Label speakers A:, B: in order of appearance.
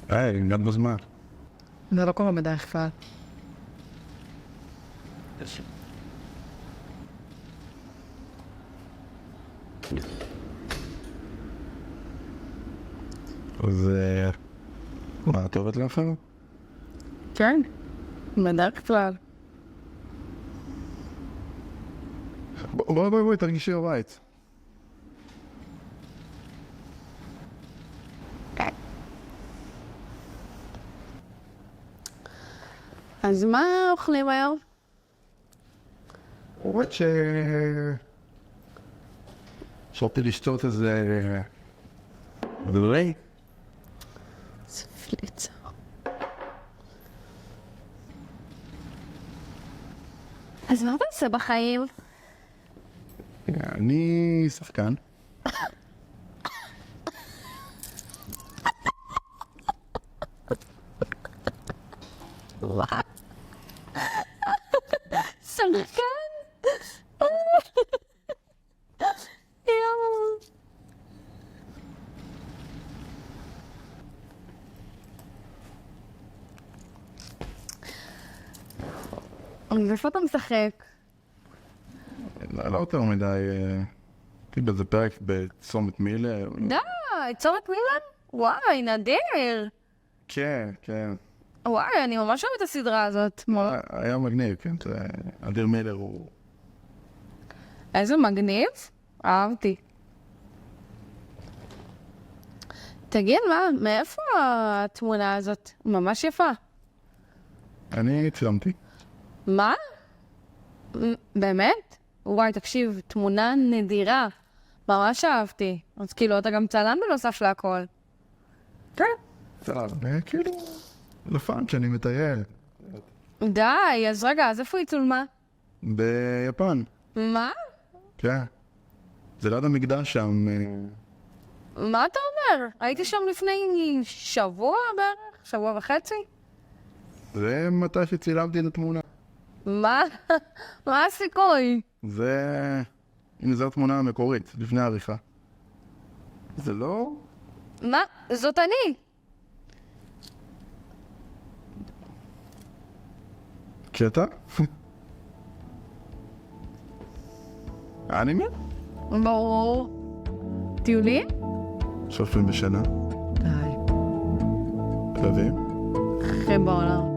A: הגעת בזמן.
B: זה לא קורה בדרך כלל.
A: אז מה, את אוהבת לאחר?
B: כן, בדרך כלל.
A: בואי, תרגישי בבית.
B: אז מה אוכלים היום?
A: רואה שרציתי לשתות איזה... דברי?
B: זה פליצה. אז מה אתה עושה בחיים?
A: אני שחקן.
B: שחקן? יואו. איפה אתה משחק?
A: לא יותר מדי... הייתי באיזה פרק בצומת מילר.
B: די, צומת מילן? וואי, נדיר.
A: כן.
B: וואי, אני ממש אוהבת את הסדרה הזאת.
A: היה מגניב, כן. אדיר מילר הוא...
B: איזה מגניב. אהבתי. תגיד, מאיפה התמונה הזאת? ממש יפה.
A: אני צילמתי.
B: מה? באמת? וואי, תקשיב, תמונה נדירה. ממש אהבתי. אז כאילו, אתה גם צלם בנוסף להכל.
A: כן. כאילו, לפעם שאני מטייל.
B: די, אז רגע, אז איפה היא צולמה?
A: ביפן.
B: מה?
A: כן. זה ליד המקדש שם.
B: מה אתה אומר? הייתי שם לפני שבוע בערך? שבוע וחצי?
A: זה מתי שצילמתי את התמונה.
B: מה? מה הסיכוי?
A: הנה זו התמונה המקורית, לפני העריכה. זה לא...
B: מה? זאת אני.
A: קטע? אנימה?
B: ברור. טיולים?
A: שופים בשנה.
B: די.
A: כלבים.
B: הכי בעולם.